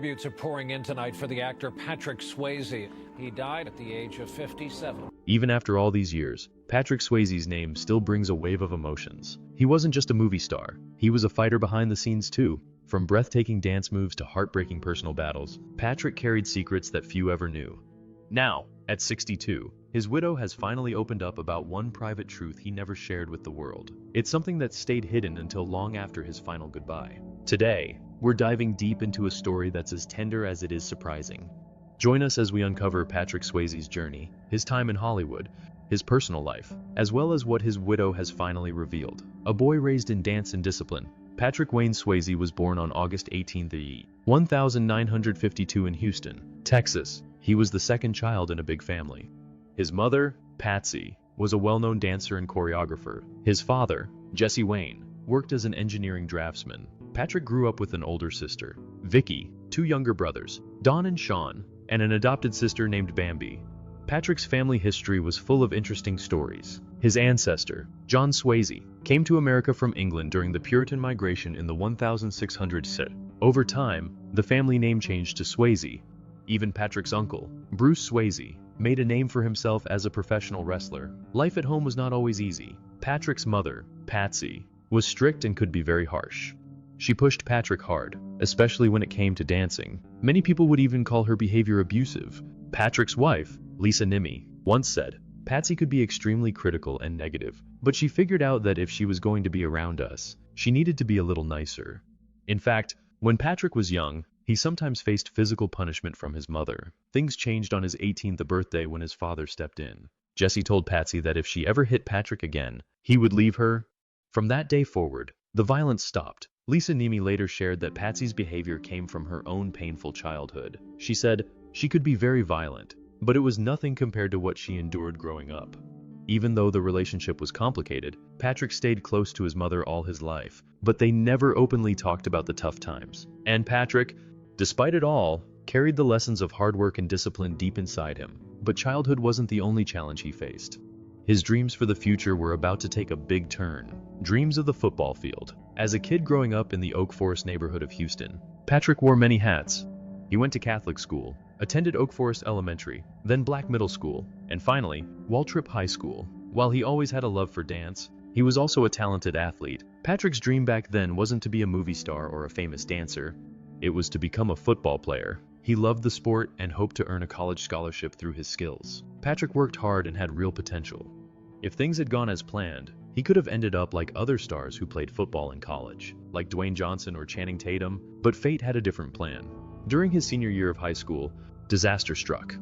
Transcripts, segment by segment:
Tributes are pouring in tonight for the actor Patrick Swayze. He died at the age of 57. Even after all these years, Patrick Swayze's name still brings a wave of emotions. He wasn't just a movie star, he was a fighter behind the scenes too. From breathtaking dance moves to heartbreaking personal battles, Patrick carried secrets that few ever knew. Now, at 62, his widow has finally opened up about one private truth he never shared with the world. It's something that stayed hidden until long after his final goodbye. Today, we're diving deep into a story that's as tender as it is surprising. Join us as we uncover Patrick Swayze's journey, his time in Hollywood, his personal life, as well as what his widow has finally revealed. A boy raised in dance and discipline, Patrick Wayne Swayze was born on August 18, 1952 in Houston, Texas. He was the second child in a big family. His mother, Patsy, was a well-known dancer and choreographer. His father, Jesse Wayne, worked as an engineering draftsman. Patrick grew up with an older sister, Vicky, two younger brothers, Don and Sean, and an adopted sister named Bambi. Patrick's family history was full of interesting stories. His ancestor, John Swayze, came to America from England during the Puritan migration in the 1600s. Over time, the family name changed to Swayze. Even Patrick's uncle, Bruce Swayze, made a name for himself as a professional wrestler. Life at home was not always easy. Patrick's mother, Patsy, was strict and could be very harsh. She pushed Patrick hard, especially when it came to dancing. Many people would even call her behavior abusive. Patrick's wife, Lisa Niemi, once said, "Patsy could be extremely critical and negative, but she figured out that if she was going to be around us, she needed to be a little nicer." In fact, when Patrick was young, he sometimes faced physical punishment from his mother. Things changed on his 18th birthday when his father stepped in. Jesse told Patsy that if she ever hit Patrick again, he would leave her. From that day forward, the violence stopped. Lisa Niemi later shared that Patsy's behavior came from her own painful childhood. She said, "She could be very violent, but it was nothing compared to what she endured growing up." Even though the relationship was complicated, Patrick stayed close to his mother all his life, but they never openly talked about the tough times. And Patrick, despite it all, carried the lessons of hard work and discipline deep inside him. But childhood wasn't the only challenge he faced. His dreams for the future were about to take a big turn. Dreams of the football field. As a kid growing up in the Oak Forest neighborhood of Houston, Patrick wore many hats. He went to Catholic school, attended Oak Forest Elementary, then Black Middle School, and finally, Waltrip High School. While he always had a love for dance, he was also a talented athlete. Patrick's dream back then wasn't to be a movie star or a famous dancer. It was to become a football player. He loved the sport and hoped to earn a college scholarship through his skills. Patrick worked hard and had real potential. If things had gone as planned, he could have ended up like other stars who played football in college, like Dwayne Johnson or Channing Tatum, but fate had a different plan. During his senior year of high school, disaster struck.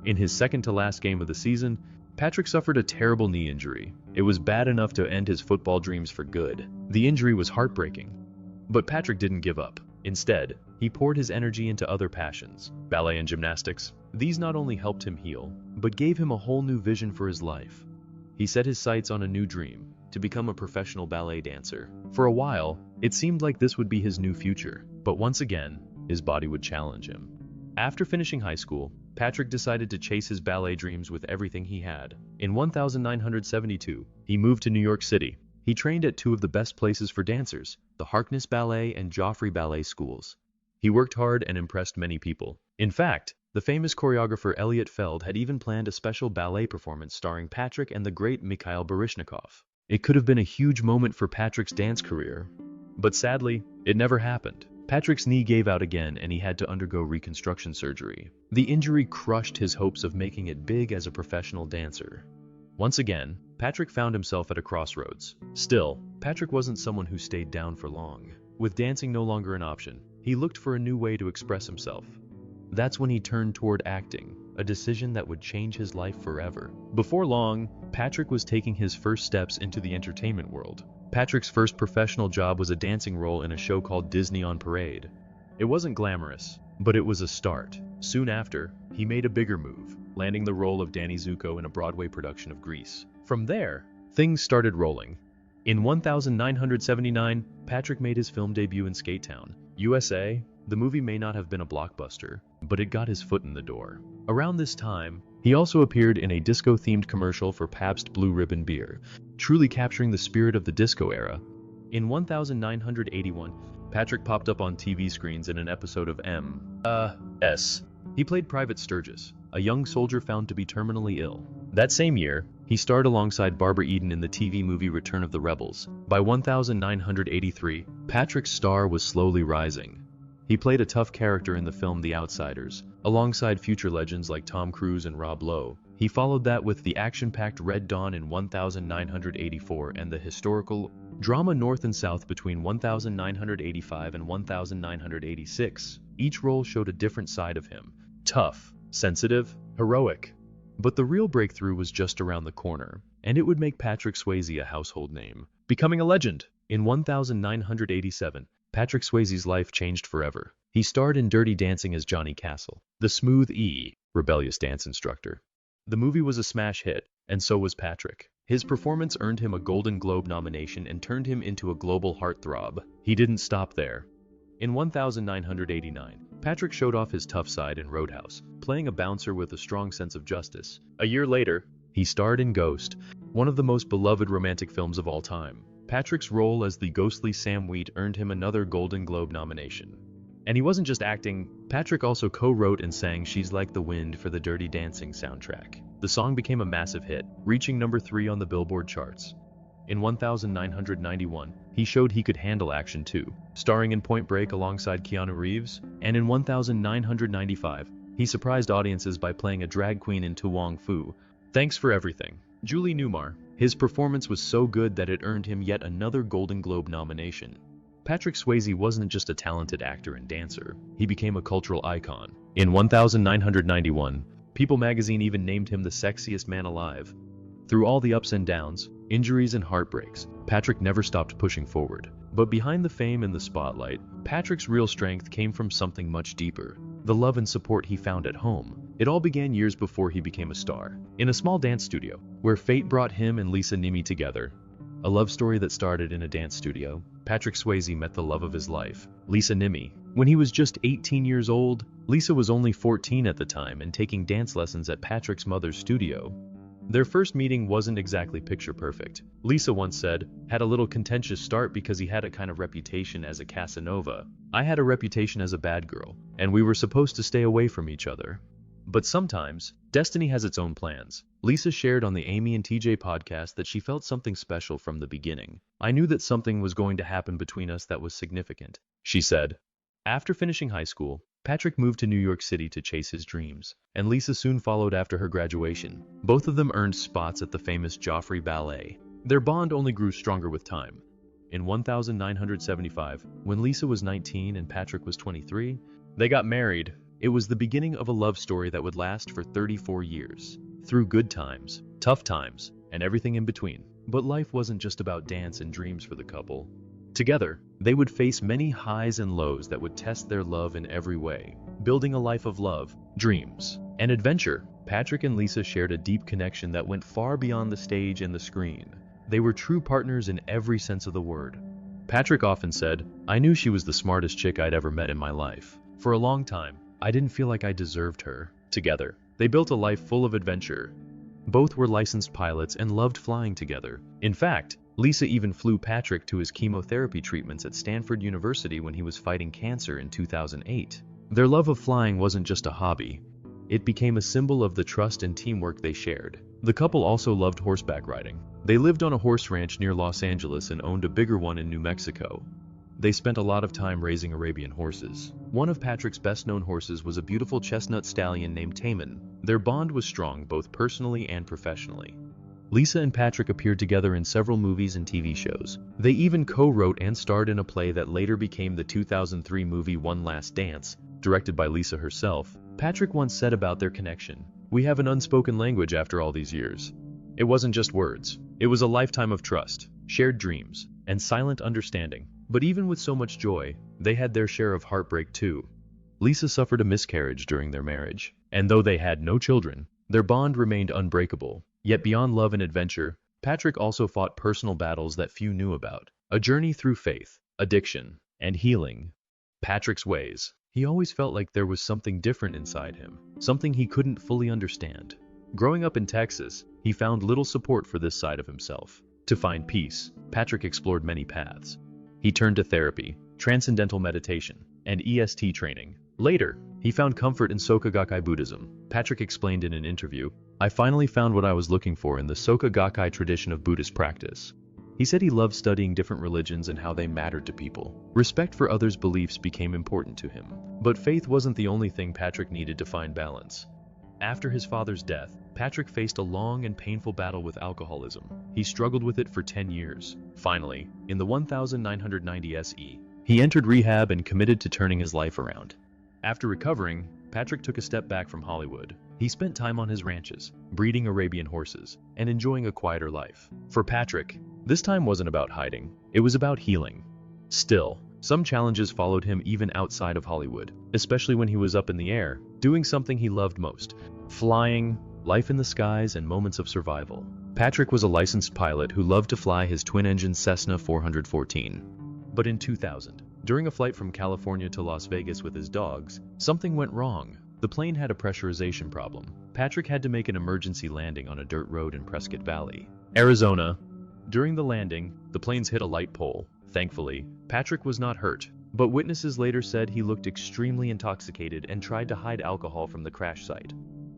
In his second-to-last game of the season, Patrick suffered a terrible knee injury. It was bad enough to end his football dreams for good. The injury was heartbreaking. But Patrick didn't give up. Instead, he poured his energy into other passions, ballet and gymnastics. These not only helped him heal, but gave him a whole new vision for his life. He set his sights on a new dream, to become a professional ballet dancer. For a while, it seemed like this would be his new future, but once again, his body would challenge him. After finishing high school, Patrick decided to chase his ballet dreams with everything he had. In 1972, he moved to New York City. He trained at two of the best places for dancers, the Harkness Ballet and Joffrey Ballet schools. He worked hard and impressed many people. In fact, the famous choreographer Elliot Feld had even planned a special ballet performance starring Patrick and the great Mikhail Baryshnikov. It could have been a huge moment for Patrick's dance career. But sadly, it never happened. Patrick's knee gave out again and he had to undergo reconstruction surgery. The injury crushed his hopes of making it big as a professional dancer. Once again, Patrick found himself at a crossroads. Still, Patrick wasn't someone who stayed down for long. With dancing no longer an option, he looked for a new way to express himself. That's when he turned toward acting, a decision that would change his life forever. Before long, Patrick was taking his first steps into the entertainment world. Patrick's first professional job was a dancing role in a show called Disney on Parade. It wasn't glamorous, but it was a start. Soon after, he made a bigger move, landing the role of Danny Zuko in a Broadway production of Grease. From there, things started rolling. In 1979, Patrick made his film debut in Skate-Town, USA. The movie may not have been a blockbuster, but it got his foot in the door. Around this time, he also appeared in a disco-themed commercial for Pabst Blue Ribbon beer, truly capturing the spirit of the disco era. In 1981, Patrick popped up on TV screens in an episode of M.S. He played Private Sturgis, a young soldier found to be terminally ill. That same year, he starred alongside Barbara Eden in the TV movie Return of the Rebels. By 1983, Patrick's star was slowly rising. He played a tough character in the film The Outsiders, alongside future legends like Tom Cruise and Rob Lowe. He followed that with the action-packed Red Dawn in 1984 and the historical drama North and South between 1985 and 1986. Each role showed a different side of him: tough, sensitive, heroic. But the real breakthrough was just around the corner, and it would make Patrick Swayze a household name, becoming a legend. In 1987, Patrick Swayze's life changed forever. He starred in Dirty Dancing as Johnny Castle, the smooth rebellious dance instructor. The movie was a smash hit, and so was Patrick. His performance earned him a Golden Globe nomination and turned him into a global heartthrob. He didn't stop there. In 1989, Patrick showed off his tough side in Roadhouse, playing a bouncer with a strong sense of justice. A year later, he starred in Ghost, one of the most beloved romantic films of all time. Patrick's role as the ghostly Sam Wheat earned him another Golden Globe nomination. And he wasn't just acting. Patrick also co-wrote and sang She's Like the Wind for the Dirty Dancing soundtrack. The song became a massive hit, reaching number 3 on the Billboard charts. In 1991, he showed he could handle action too, starring in Point Break alongside Keanu Reeves, and in 1995, he surprised audiences by playing a drag queen in To Wong Foo. Thanks for Everything, Julie Newmar. His performance was so good that it earned him yet another Golden Globe nomination. Patrick Swayze wasn't just a talented actor and dancer, he became a cultural icon. In 1991, People magazine even named him the sexiest man alive. Through all the ups and downs, injuries and heartbreaks, Patrick never stopped pushing forward. But behind the fame and the spotlight, Patrick's real strength came from something much deeper: the love and support he found at home. It all began years before he became a star, in a small dance studio, where fate brought him and Lisa Niemi together. A love story that started in a dance studio. Patrick Swayze met the love of his life, Lisa Niemi, when he was just 18 years old. Lisa was only 14 at the time and taking dance lessons at Patrick's mother's studio. Their first meeting wasn't exactly picture perfect. Lisa once said, "Had a little contentious start because he had a kind of reputation as a Casanova. I had a reputation as a bad girl, and we were supposed to stay away from each other. But sometimes, destiny has its own plans." Lisa shared on the Amy and TJ podcast that she felt something special from the beginning. "I knew that something was going to happen between us that was significant," she said. After finishing high school, Patrick moved to New York City to chase his dreams, and Lisa soon followed after her graduation. Both of them earned spots at the famous Joffrey Ballet. Their bond only grew stronger with time. In 1975, when Lisa was 19 and Patrick was 23, they got married. It was the beginning of a love story that would last for 34 years, through good times, tough times, and everything in between. But life wasn't just about dance and dreams for the couple. Together, they would face many highs and lows that would test their love in every way, building a life of love, dreams, and adventure. Patrick and Lisa shared a deep connection that went far beyond the stage and the screen. They were true partners in every sense of the word. Patrick often said, "I knew she was the smartest chick I'd ever met in my life. For a long time, I didn't feel like I deserved her." Together, they built a life full of adventure. Both were licensed pilots and loved flying together. In fact, Lisa even flew Patrick to his chemotherapy treatments at Stanford University when he was fighting cancer in 2008. Their love of flying wasn't just a hobby. It became a symbol of the trust and teamwork they shared. The couple also loved horseback riding. They lived on a horse ranch near Los Angeles and owned a bigger one in New Mexico. They spent a lot of time raising Arabian horses. One of Patrick's best-known horses was a beautiful chestnut stallion named Taman. Their bond was strong both personally and professionally. Lisa and Patrick appeared together in several movies and TV shows. They even co-wrote and starred in a play that later became the 2003 movie One Last Dance, directed by Lisa herself. Patrick once said about their connection, "We have an unspoken language after all these years." It wasn't just words. It was a lifetime of trust, shared dreams, and silent understanding. But even with so much joy, they had their share of heartbreak too. Lisa suffered a miscarriage during their marriage, and though they had no children, their bond remained unbreakable. Yet beyond love and adventure, Patrick also fought personal battles that few knew about. A journey through faith, addiction, and healing. Patrick Swayze. He always felt like there was something different inside him, something he couldn't fully understand. Growing up in Texas, he found little support for this side of himself. To find peace, Patrick explored many paths. He turned to therapy, transcendental meditation, and EST training. Later, he found comfort in Soka Gakkai Buddhism. Patrick explained in an interview, "I finally found what I was looking for in the Soka Gakkai tradition of Buddhist practice." He said he loved studying different religions and how they mattered to people. Respect for others' beliefs became important to him. But faith wasn't the only thing Patrick needed to find balance. After his father's death, Patrick faced a long and painful battle with alcoholism. He struggled with it for 10 years. Finally, in the 1990 SE, he entered rehab and committed to turning his life around. After recovering, Patrick took a step back from Hollywood. He spent time on his ranches, breeding Arabian horses, and enjoying a quieter life. For Patrick, this time wasn't about hiding, it was about healing. Still, some challenges followed him even outside of Hollywood, especially when he was up in the air, doing something he loved most: flying, life in the skies, and moments of survival. Patrick was a licensed pilot who loved to fly his twin-engine Cessna 414. But in 2000, during a flight from California to Las Vegas with his dogs, something went wrong. The plane had a pressurization problem. Patrick had to make an emergency landing on a dirt road in Prescott Valley, Arizona. During the landing, the planes hit a light pole. Thankfully, Patrick was not hurt, but witnesses later said he looked extremely intoxicated and tried to hide alcohol from the crash site.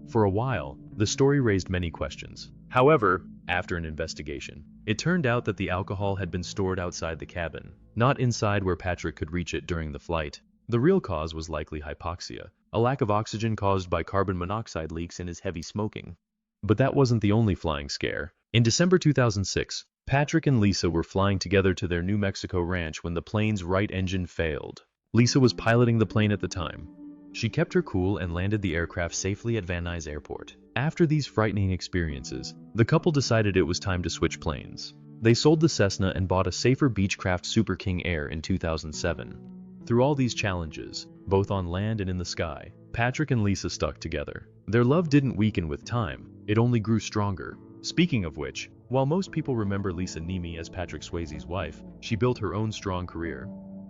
For a while, the story raised many questions. However, after an investigation, it turned out that the alcohol had been stored outside the cabin, not inside where Patrick could reach it during the flight. The real cause was likely hypoxia, a lack of oxygen caused by carbon monoxide leaks in his heavy smoking. But that wasn't the only flying scare. In December 2006, Patrick and Lisa were flying together to their New Mexico ranch when the plane's right engine failed. Lisa was piloting the plane at the time. She kept her cool and landed the aircraft safely at Van Nuys Airport. After these frightening experiences, the couple decided it was time to switch planes. They sold the Cessna and bought a safer Beechcraft Super King Air in 2007. Through all these challenges, both on land and in the sky, Patrick and Lisa stuck together. Their love didn't weaken with time, it only grew stronger. Speaking of which, while most people remember Lisa Niemi as Patrick Swayze's wife, she built her own strong career.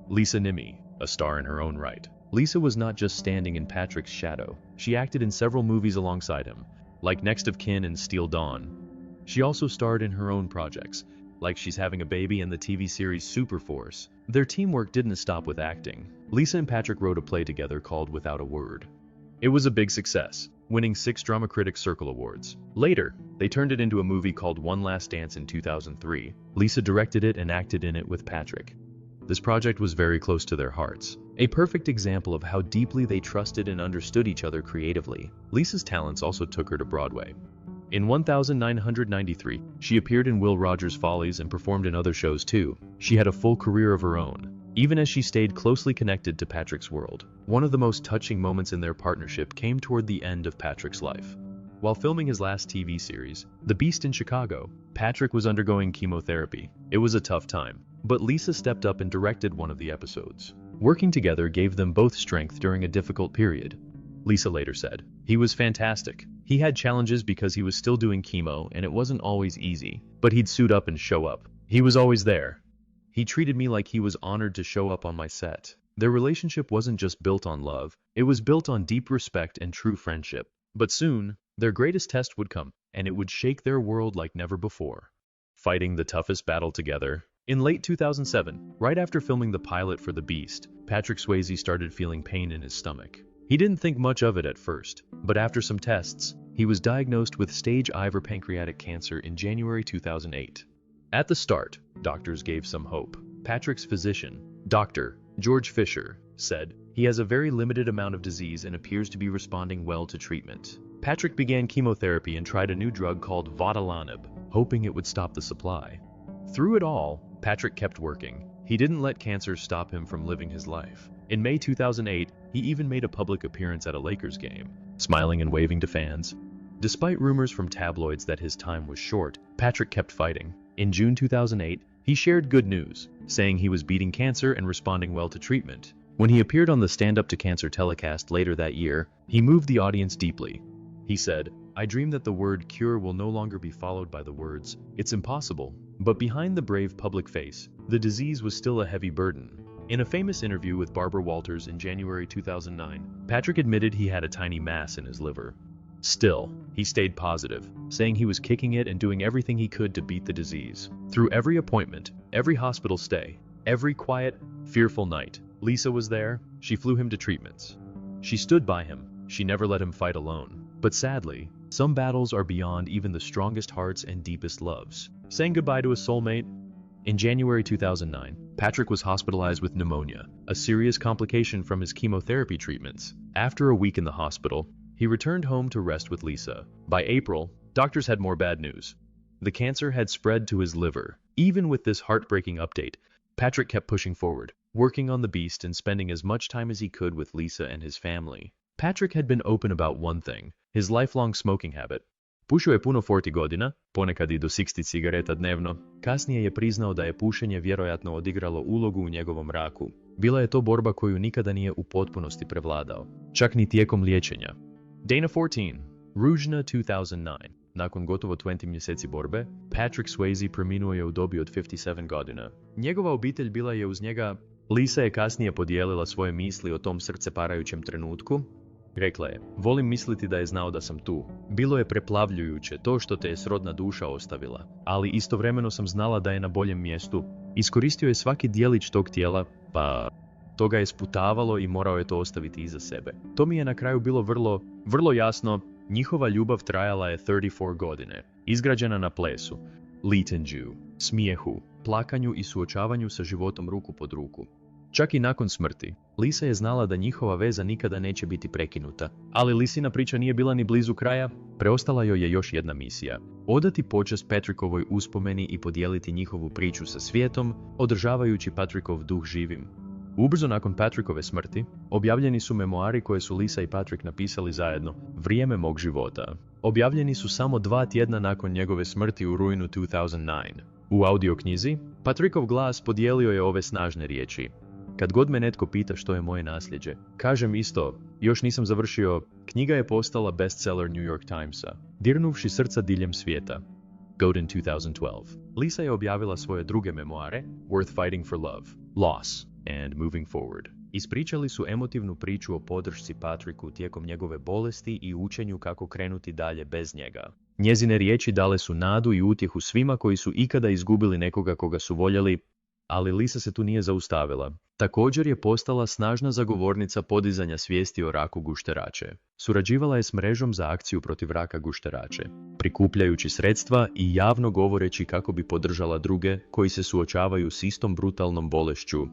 Lisa Niemi, a star in her own right. Lisa was not just standing in Patrick's shadow. She acted in several movies alongside him, like Next of Kin and Steel Dawn. She also starred in her own projects, like She's Having a Baby and the TV series Superforce. Their teamwork didn't stop with acting. Lisa and Patrick wrote a play together called Without a Word. It was a big success, winning 6 Drama Critics Circle Awards. Later, they turned it into a movie called One Last Dance in 2003. Lisa directed it and acted in it with Patrick. This project was very close to their hearts, a perfect example of how deeply they trusted and understood each other creatively. Lisa's talents also took her to Broadway. In 1993, she appeared in Will Rogers' Follies and performed in other shows too. She had a full career of her own, even as she stayed closely connected to Patrick's world. One of the most touching moments in their partnership came toward the end of Patrick's life. While filming his last TV series, The Beast in Chicago, Patrick was undergoing chemotherapy. It was a tough time, but Lisa stepped up and directed one of the episodes. Working together gave them both strength during a difficult period. Lisa later said, "He was fantastic. He had challenges because he was still doing chemo and it wasn't always easy, but he'd suit up and show up. He was always there. He treated me like he was honored to show up on my set." Their relationship wasn't just built on love, it was built on deep respect and true friendship. But soon, their greatest test would come, and it would shake their world like never before. Fighting the toughest battle together. In late 2007, right after filming the pilot for The Beast, Patrick Swayze started feeling pain in his stomach. He didn't think much of it at first, but after some tests, he was diagnosed with stage IV pancreatic cancer in January 2008. At the start, doctors gave some hope. Patrick's physician, Dr. George Fisher, said, "He has a very limited amount of disease and appears to be responding well to treatment." Patrick began chemotherapy and tried a new drug called Vodalanib, hoping it would stop the supply. Through it all, Patrick kept working. He didn't let cancer stop him from living his life. In May 2008, he even made a public appearance at a Lakers game, smiling and waving to fans. Despite rumors from tabloids that his time was short, Patrick kept fighting. In June 2008, he shared good news, saying he was beating cancer and responding well to treatment. When he appeared on the Stand Up to Cancer telecast later that year, he moved the audience deeply. He said, "I dream that the word cure will no longer be followed by the words, 'It's impossible.'" But behind the brave public face, the disease was still a heavy burden. In a famous interview with Barbara Walters in January 2009, Patrick admitted he had a tiny mass in his liver. Still, he stayed positive, saying he was kicking it and doing everything he could to beat the disease. Through every appointment, every hospital stay, Every quiet, fearful night, Lisa was there. She flew him to treatments. She stood by him. She never let him fight alone. But sadly, some battles are beyond even the strongest hearts and deepest loves. Saying goodbye to a soulmate. In January 2009, Patrick was hospitalized with pneumonia, a serious complication from his chemotherapy treatments. After a week in the hospital, he returned home to rest with Lisa. By April, doctors had more bad news. The cancer had spread to his liver. Even with this heartbreaking update, Patrick kept pushing forward, working on the beast and spending as much time as he could with Lisa and his family. Patrick had been open about one thing, his lifelong smoking habit. Pušio je puno 40 godina, ponekad i do 60 cigareta dnevno. Kasnije je priznao da je pušenje vjerojatno odigralo ulogu u njegovom raku. Bila je to borba koju nikada nije u potpunosti prevladao, čak ni tijekom liječenja. Dana 14, Ružna 2009. Nakon gotovo 20 mjeseci borbe, Patrick Swayze preminuo je u dobi od 57 godina. Njegova obitelj bila je uz njega. Lisa je kasnije podijelila svoje misli o tom srceparajućem trenutku. Rekla je, volim misliti da je znao da sam tu. Bilo je preplavljujuće to što te je srodna duša ostavila, ali istovremeno sam znala da je na boljem mjestu. Iskoristio je svaki dijelić tog tijela, pa to ga je sputavalo i morao je to ostaviti iza sebe. To mi je na kraju bilo vrlo jasno. Njihova ljubav trajala je 34 godine, izgrađena na plesu, litenđu, smijehu, plakanju i suočavanju sa životom ruku pod ruku. Čak i nakon smrti, Lisa je znala da njihova veza nikada neće biti prekinuta. Ali Lisina priča nije bila ni blizu kraja, preostala joj je još jedna misija. Odati počast Patrickovoj uspomeni i podijeliti njihovu priču sa svijetom, održavajući Patrickov duh živim. Ubrzo nakon Patrickove smrti, objavljeni su memoari koje su Lisa i Patrick napisali zajedno, Vrijeme mog života. Objavljeni su samo 2 tjedna nakon njegove smrti u rujnu 2009. U audioknjizi, Patrickov glas podijelio je ove snažne riječi. Kad god me netko pita što je moje nasljeđe, kažem isto, još nisam završio. Knjiga je postala bestseller New York Timesa, dirnuvši srca diljem svijeta. Godin 2012. Lisa je objavila svoje druge memoare, Worth Fighting for Love, Loss and Moving Forward. Ispričali su emotivnu priču o podršci Patricku tijekom njegove bolesti i učenju kako krenuti dalje bez njega. Njezine riječi dale su nadu i utjehu svima koji su ikada izgubili nekoga koga su voljeli, ali Lisa se tu nije zaustavila. Također je postala snažna zagovornica podizanja svijesti o raku gušterače. Surađivala je s mrežom za akciju protiv raka gušterače, prikupljajući sredstva i javno govoreći kako bi podržala druge koji se suočavaju s istom brutalnom bolešću.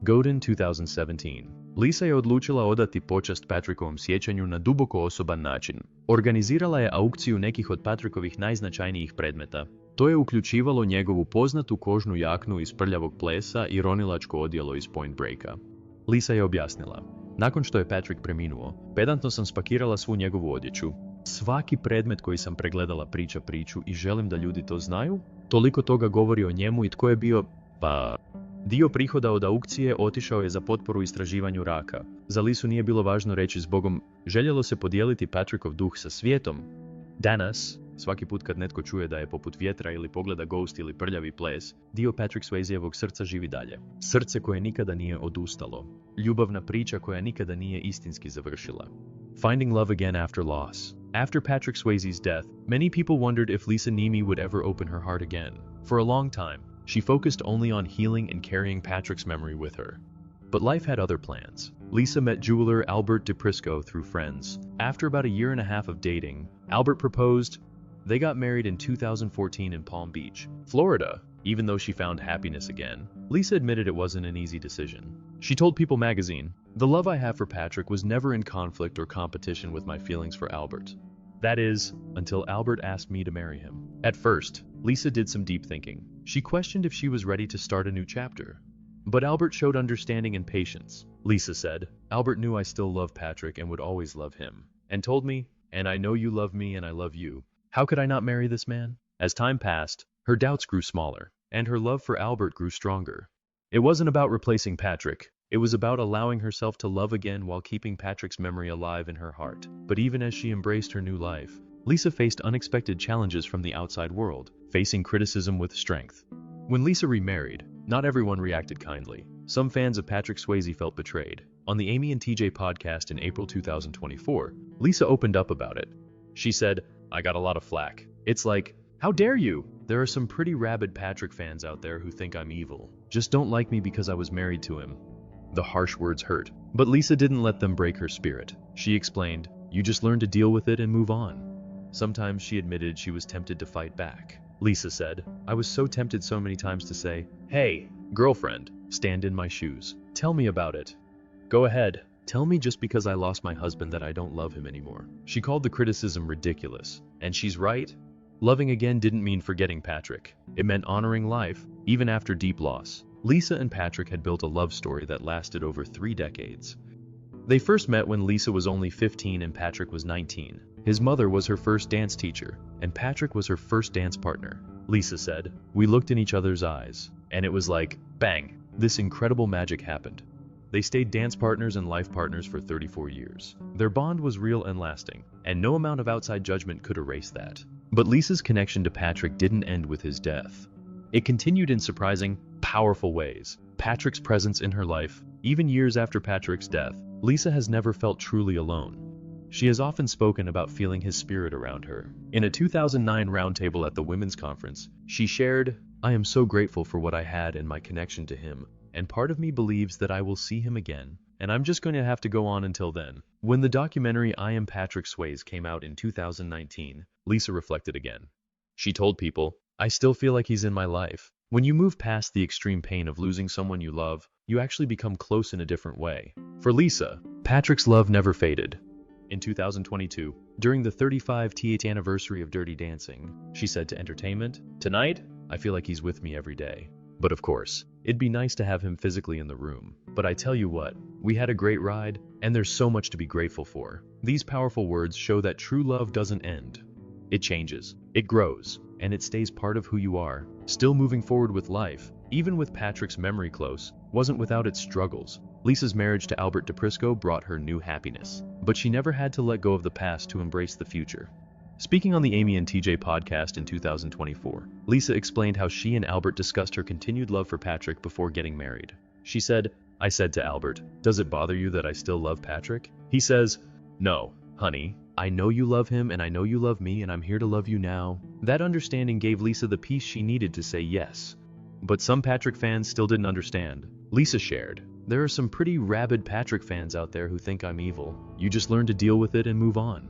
Godin 2017. Lisa je odlučila odati počast Patrickovom sjećanju na duboko osoban način. Organizirala je aukciju nekih od Patrickovih najznačajnijih predmeta. To je uključivalo njegovu poznatu kožnu jaknu iz prljavog plesa i ronilačko odjelo iz Point Breaka. Lisa je objasnila. Nakon što je Patrick preminuo, pedantno sam spakirala svu njegovu odjeću. Svaki predmet koji sam pregledala priča priču i želim da ljudi to znaju. Toliko toga govori o njemu i tko je bio, dio prihoda od aukcije otišao je za potporu istraživanju raka. Za Lisu nije bilo važno reći zbogom, željelo se podijeliti Patrickov duh sa svijetom. Danas, svaki put kad netko čuje da je poput vjetra ili pogleda Ghost ili prljavi ples, dio Patrick Swayzeevog srca živi dalje. Srce koje nikada nije odustalo. Ljubavna priča koja nikada nije istinski završila. Finding love again after loss. After Patrick Swayze's death, many people wondered if Lisa Niemi would ever open her heart again. For a long time, she focused only on healing and carrying Patrick's memory with her. But life had other plans. Lisa met jeweler Albert DePrisco through friends. After about a year and a half of dating, Albert proposed. They got married in 2014 in Palm Beach, Florida. Even though she found happiness again, Lisa admitted it wasn't an easy decision. She told People magazine, "The love I have for Patrick was never in conflict or competition with my feelings for Albert. That is, until Albert asked me to marry him." At first, Lisa did some deep thinking. She questioned if she was ready to start a new chapter. But Albert showed understanding and patience. Lisa said, "Albert knew I still love Patrick and would always love him, and told me, and I know you love me and I love you. How could I not marry this man?" As time passed, her doubts grew smaller, and her love for Albert grew stronger. It wasn't about replacing Patrick. It was about allowing herself to love again while keeping Patrick's memory alive in her heart. But even as she embraced her new life, Lisa faced unexpected challenges from the outside world, facing criticism with strength. When Lisa remarried, not everyone reacted kindly. Some fans of Patrick Swayze felt betrayed. On the Amy and TJ podcast in April 2024, Lisa opened up about it. She said, "I got a lot of flack. It's like, How dare you? There are some pretty rabid Patrick fans out there who think I'm evil. Just don't like me because I was married to him. The harsh words hurt, but Lisa didn't let them break her spirit. She explained, "You just learn to deal with it and move on." Sometimes she admitted she was tempted to fight back. Lisa said, "I was so tempted so many times to say, 'Hey, girlfriend, stand in my shoes. Tell me about it. Go ahead. Tell me just because I lost my husband that I don't love him anymore.'" She called the criticism ridiculous, and she's right. Loving again didn't mean forgetting Patrick. It meant honoring life, even after deep loss. Lisa and Patrick had built a love story that lasted over 3 decades. They first met when Lisa was only 15 and Patrick was 19. His mother was her first dance teacher, and Patrick was her first dance partner. Lisa said, "We looked in each other's eyes, and it was like, bang, this incredible magic happened." They stayed dance partners and life partners for 34 years. Their bond was real and lasting, and no amount of outside judgment could erase that. But Lisa's connection to Patrick didn't end with his death. It continued in surprising, powerful ways. Patrick's presence in her life, even years after Patrick's death, Lisa has never felt truly alone. She has often spoken about feeling his spirit around her. In a 2009 roundtable at the Women's Conference, she shared, "I am so grateful for what I had and my connection to him, and part of me believes that I will see him again, and I'm just going to have to go on until then." When the documentary I Am Patrick Swayze came out in 2019, Lisa reflected again. She told people, "I still feel like he's in my life." When you move past the extreme pain of losing someone you love, you actually become close in a different way. For Lisa, Patrick's love never faded. In 2022, during the 35th anniversary of Dirty Dancing, she said to Entertainment, "Tonight, I feel like he's with me every day. But of course, it'd be nice to have him physically in the room. But I tell you what, we had a great ride, and there's so much to be grateful for." These powerful words show that true love doesn't end. It changes, it grows, and it stays part of who you are. Still moving forward with life, even with Patrick's memory close, wasn't without its struggles. Lisa's marriage to Albert DePrisco brought her new happiness, but she never had to let go of the past to embrace the future. Speaking on the Amy and TJ podcast in 2024, Lisa explained how she and Albert discussed her continued love for Patrick before getting married. She said, "I said to Albert, 'Does it bother you that I still love Patrick?' He says, 'No, honey. I know you love him and I know you love me and I'm here to love you now.'" That understanding gave Lisa the peace she needed to say yes. But some Patrick fans still didn't understand. Lisa shared, "There are some pretty rabid Patrick fans out there who think I'm evil. You just learn to deal with it and move on."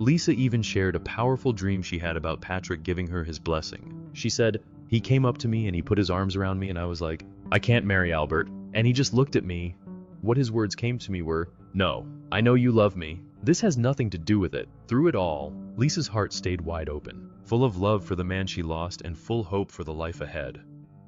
Lisa even shared a powerful dream she had about Patrick giving her his blessing. She said, "He came up to me and he put his arms around me and I was like, 'I can't marry Albert.' And he just looked at me. What his words came to me were, 'No, I know you love me.'" This has nothing to do with it. Through it all, Lisa's heart stayed wide open, full of love for the man she lost and full hope for the life ahead.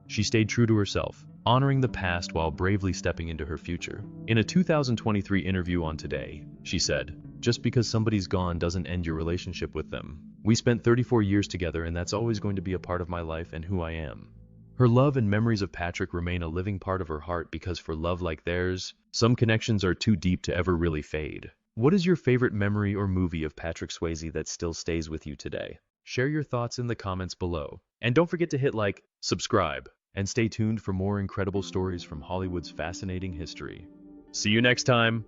She stayed true to herself, honoring the past while bravely stepping into her future. In a 2023 interview on Today, she said, "Just because somebody's gone doesn't end your relationship with them. We spent 34 years together and that's always going to be a part of my life and who I am." Her love and memories of Patrick remain a living part of her heart because for love like theirs, some connections are too deep to ever really fade. What is your favorite memory or movie of Patrick Swayze that still stays with you today? Share your thoughts in the comments below. And don't forget to hit like, subscribe, and stay tuned for more incredible stories from Hollywood's fascinating history. See you next time!